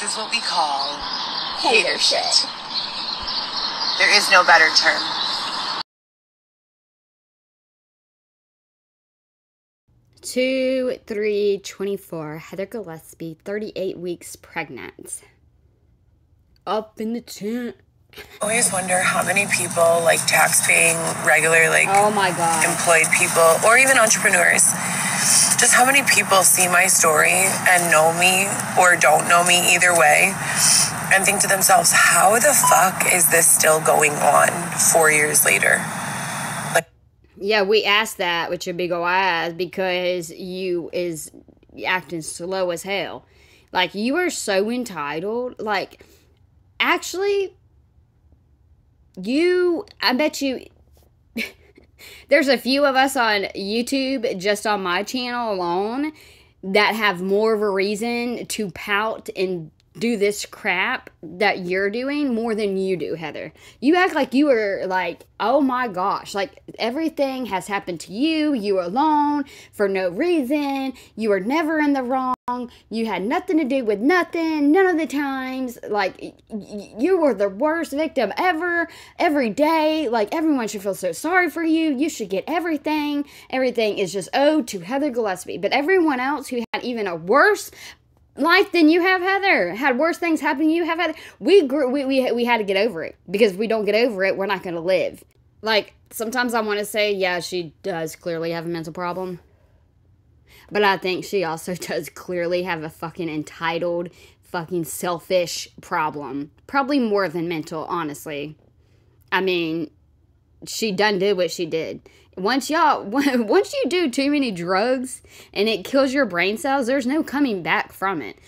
This is what we call Hater shit. There is no better term. Two, 3/24. Heather Gillespie, 38 weeks pregnant. Up in the tent. I always wonder how many people, like tax-paying, regular, like, oh my God, employed people, or even entrepreneurs, just how many people see my story and know me or don't know me either way and think to themselves, how the fuck is this still going on 4 years later? Like, yeah, we asked that with your big ol' eyes because you is acting slow as hell. Like, you are so entitled. Like, actually, I bet you, there's a few of us on YouTube, just on my channel alone, that have more of a reason to pout and do this crap that you're doing more than you do, Heather. You act like you were like, oh my gosh, like everything has happened to you. You were alone for no reason. You were never in the wrong. You had nothing to do with nothing, none of the times. Like, you were the worst victim ever, every day. Like, everyone should feel so sorry for you. You should get everything. Everything is just owed to Heather Gillespie. But everyone else who had even a worse life than you have, Heather, had worse things happen to you, have Heather, we had to get over it. Because if we don't get over it, we're not going to live. Like, sometimes I want to say, yeah, she does clearly have a mental problem. But I think she also does clearly have a fucking entitled, fucking selfish problem. Probably more than mental, honestly. I mean, she done did what she did. Once you do too many drugs and it kills your brain cells, there's no coming back from it.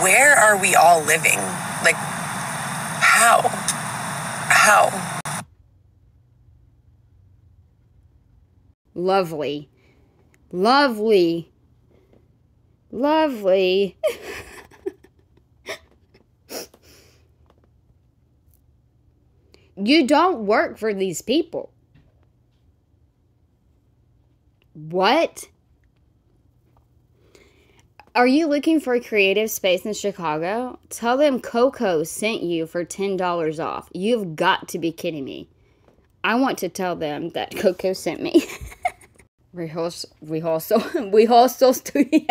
where are we all living? Like, how? How? Lovely. Lovely. Lovely. You don't work for these people. What? Are you looking for a creative space in Chicago? Tell them Coco sent you for $10 off. You've got to be kidding me. I want to tell them that Coco sent me. Rehearsal studio.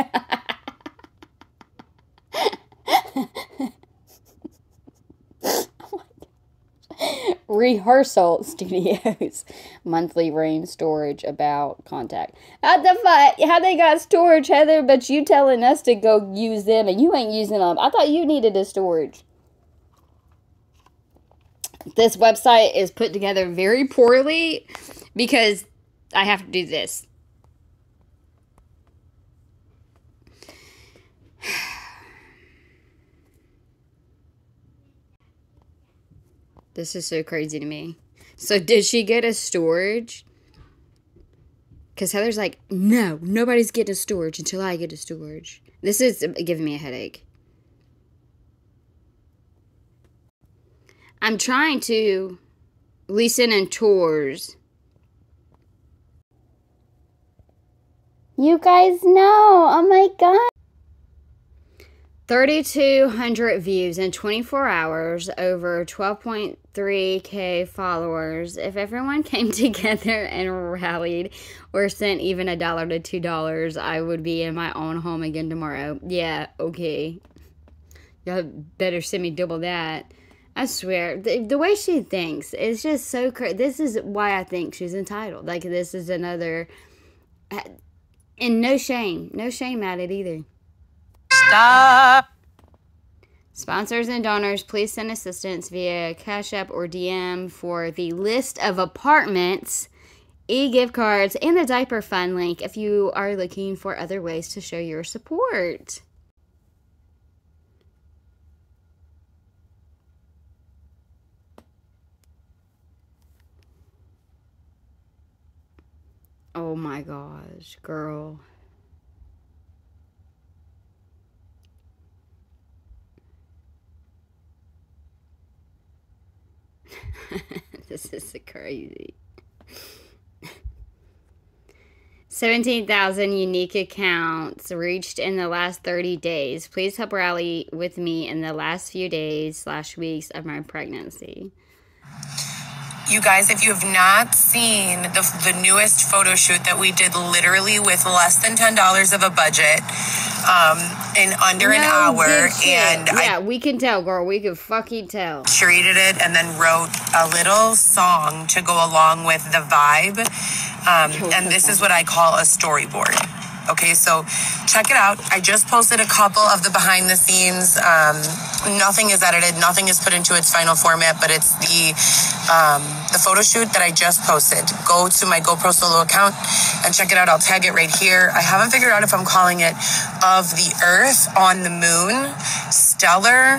Rehearsal Studios monthly rain storage about contact. What the fuck? How they got storage, Heather, but you telling us to go use them and you ain't using them? I thought you needed a storage. This website is put together very poorly because I have to do this. This is so crazy to me. So did she get a storage? Because Heather's like, no, nobody's getting a storage until I get a storage. This is giving me a headache. I'm trying to listen in tours. You guys know. Oh my God. 3,200 views in 24 hours, over 12.3K followers. If everyone came together and rallied or sent even $1 to $2, I would be in my own home again tomorrow. Yeah, okay. Y'all better send me double that. I swear, the way she thinks is just so crazy. This is why I think she's entitled. Like, this is another... And no shame. No shame at it either. Stop. Sponsors and donors, please send assistance via Cash App or DM for the list of apartments, e-gift cards, and the diaper fund link if you are looking for other ways to show your support. Oh my gosh, girl. This is crazy. 17,000 unique accounts reached in the last 30 days. Please help rally with me in the last few days/weeks of my pregnancy. You guys, if you have not seen the newest photo shoot that we did literally with less than $10 of a budget, in under an hour, and yeah, we can tell, girl. We can fucking tell. Curated it and then wrote a little song to go along with the vibe. And this is what I call a storyboard. Okay, so check it out. I just posted a couple of the behind the scenes. Nothing is edited, nothing is put into its final format, but it's the photo shoot that I just posted. Go to my GoPro Solo account and check it out. I'll tag it right here. I haven't figured out if I'm calling it Of the Earth on the Moon, Stellar,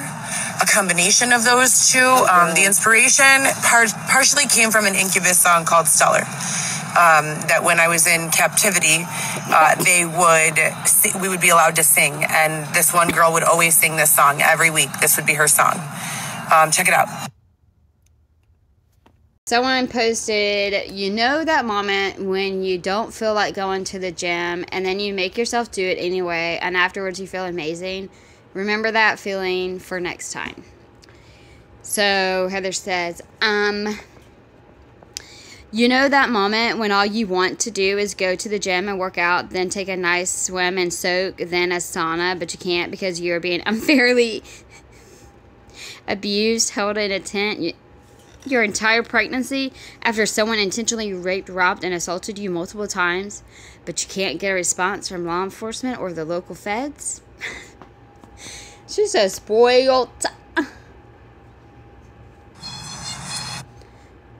a combination of those two. The inspiration partially came from an Incubus song called Stellar. That when I was in captivity, we would be allowed to sing, and this one girl would always sing this song every week. This would be her song. Check it out. Someone posted, you know that moment when you don't feel like going to the gym and then you make yourself do it anyway and afterwards you feel amazing? Remember that feeling for next time. So Heather says, you know that moment when all you want to do is go to the gym and work out, then take a nice swim and soak, then a sauna, but you can't because you're being unfairly abused, held in a tent your entire pregnancy after someone intentionally raped, robbed, and assaulted you multiple times, but you can't get a response from law enforcement or the local feds? She's so spoiled.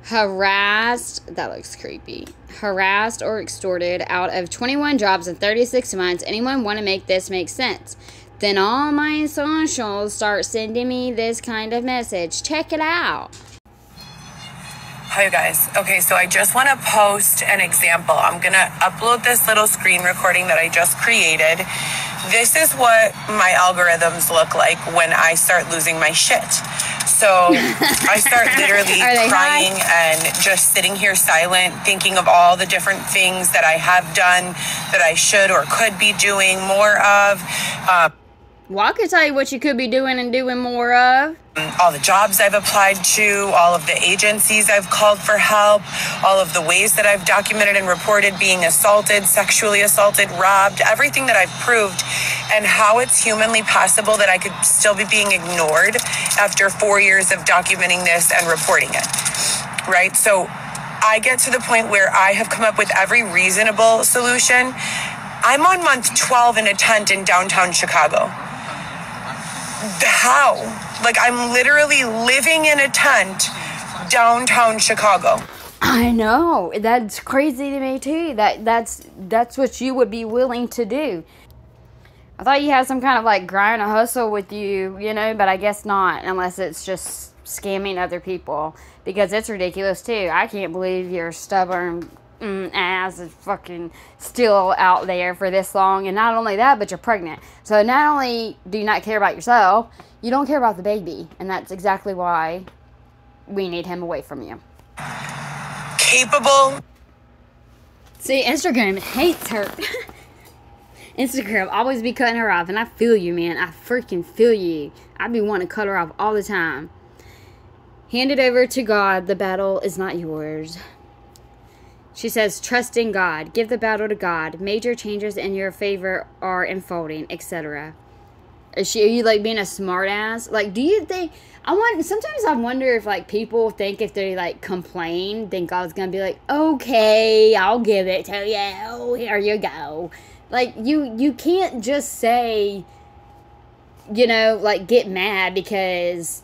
Harassed, that looks creepy. Harassed or extorted out of 21 jobs in 36 months. Anyone want to make this make sense? Then all my socials start sending me this kind of message. Check it out. Hi, you guys. Okay, so I just want to post an example. I'm going to upload this little screen recording that I just created. This is what my algorithms look like when I start losing my shit. So I start literally crying and just sitting here silent, thinking of all the different things that I have done that I should or could be doing more of. Well, I can tell you what you could be doing and doing more of. All the jobs I've applied to, all of the agencies I've called for help, all of the ways that I've documented and reported being assaulted, sexually assaulted, robbed, everything that I've proved, and how it's humanly possible that I could still be being ignored after 4 years of documenting this and reporting it, right? So I get to the point where I have come up with every reasonable solution. I'm on month 12 in a tent in downtown Chicago. How? Like, I'm literally living in a tent downtown Chicago. I know. That's crazy to me too. That's what you would be willing to do. I thought you had some kind of like grind or hustle with you, you know, but I guess not, unless it's just scamming other people, because it's ridiculous too. I can't believe you're stubborn ass is fucking still out there for this long, and not only that, but you're pregnant. So not only do you not care about yourself, you don't care about the baby, and that's exactly why we need him away from you. Capable. See, Instagram hates her. Instagram always be cutting her off, and I feel you, man. I freaking feel you. I be wanting to cut her off all the time. Hand it over to God. The battle is not yours. She says, trust in God. Give the battle to God. Major changes in your favor are unfolding, etc. Are you like being a smart ass? Like, do you think, sometimes I wonder if like people think if they like complain, then God's gonna be like, okay, I'll give it to you. Here you go. Like, you can't just say, you know, like get mad because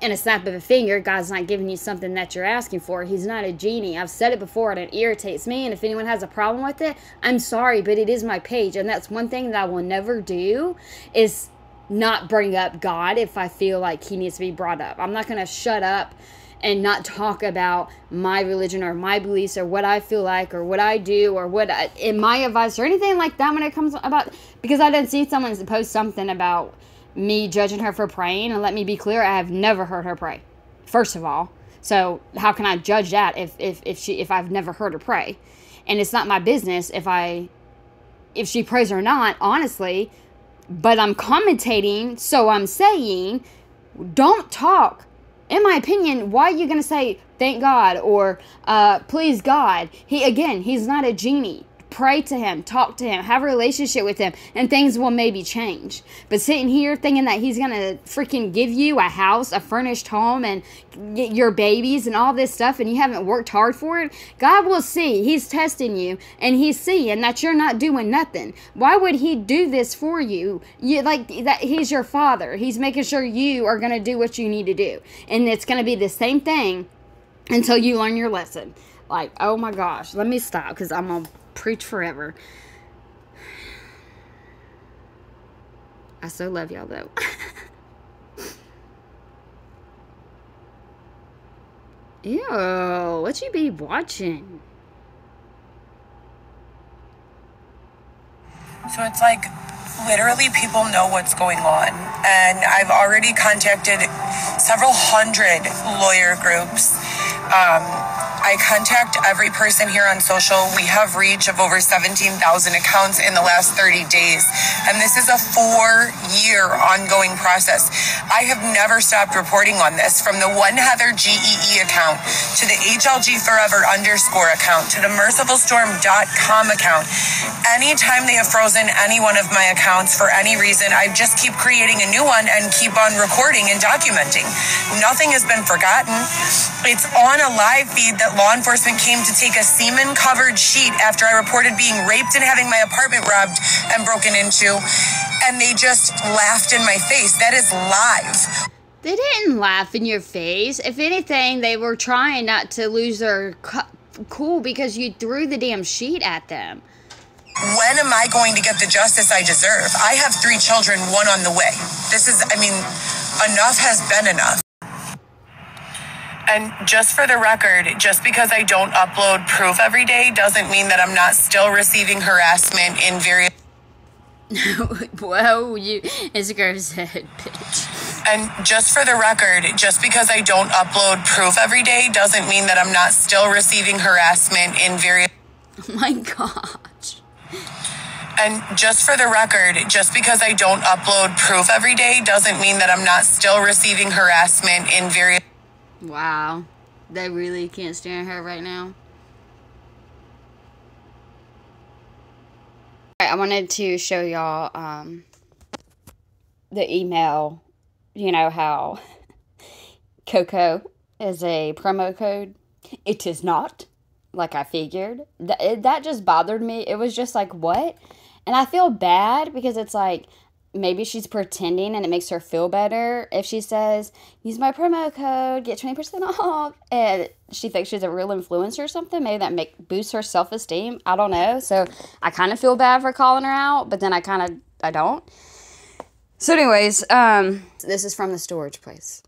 in a snap of a finger, God's not giving you something that you're asking for. He's not a genie. I've said it before, and it irritates me. And if anyone has a problem with it, I'm sorry, but it is my page. And that's one thing that I will never do, is not bring up God if I feel like he needs to be brought up. I'm not going to shut up and not talk about my religion or my beliefs or what I feel like or what I do or in my advice or anything like that when it comes about, because I didn't see someone post something about me judging her for praying. And let me be clear, I have never heard her pray, first of all. So how can I judge that if I've never heard her pray? And it's not my business if she prays or not, honestly. But I'm commentating, so I'm saying, don't talk. In my opinion, why are you going to say, thank God, or please God? He's not a genie. Pray to him, talk to him, have a relationship with him, and things will maybe change. But sitting here thinking that he's going to freaking give you a house, a furnished home, and get your babies and all this stuff, and you haven't worked hard for it, God will see. He's testing you, and he's seeing that you're not doing nothing. Why would he do this for you? He's your father. He's making sure you are going to do what you need to do. And it's going to be the same thing until you learn your lesson. Like, oh my gosh, let me stop, because I'm going to preach forever. I so love y'all, though. Ew, what you be watching? So it's like literally people know what's going on. And I've already contacted several hundred lawyer groups. I contact every person here on social. We have reach of over 17,000 accounts in the last 30 days. And this is a 4-year ongoing process. I have never stopped reporting on this, from the One Heather GEE account to the HLG Forever _ account to the mercifulstorm.com account. Anytime they have frozen any one of my accounts for any reason, I just keep creating a new one and keep on recording and documenting. Nothing has been forgotten. It's on a live feed that law enforcement came to take a semen-covered sheet after I reported being raped and having my apartment robbed and broken into, and they just laughed in my face. That is live. They didn't laugh in your face. If anything, they were trying not to lose their cool because you threw the damn sheet at them. When am I going to get the justice I deserve? I have 3 children, 1 on the way. Enough has been enough. And just for the record, just because I don't upload proof every day doesn't mean that I'm not still receiving harassment in various... Whoa, Instagram said, bitch. And just for the record, just because I don't upload proof every day doesn't mean that I'm not still receiving harassment in various... Oh my gosh. And just for the record, just because I don't upload proof every day doesn't mean that I'm not still receiving harassment in various... Wow. They really can't stand her right now. I wanted to show y'all the email. You know how Coco is a promo code? It is not, like I figured. That just bothered me. It was just like, what? And I feel bad because it's like, maybe she's pretending and it makes her feel better if she says, use my promo code, get 20% off. And she thinks she's a real influencer or something. Maybe that boosts her self-esteem. I don't know. So I kind of feel bad for calling her out, but then I don't. So anyways, this is from the storage place.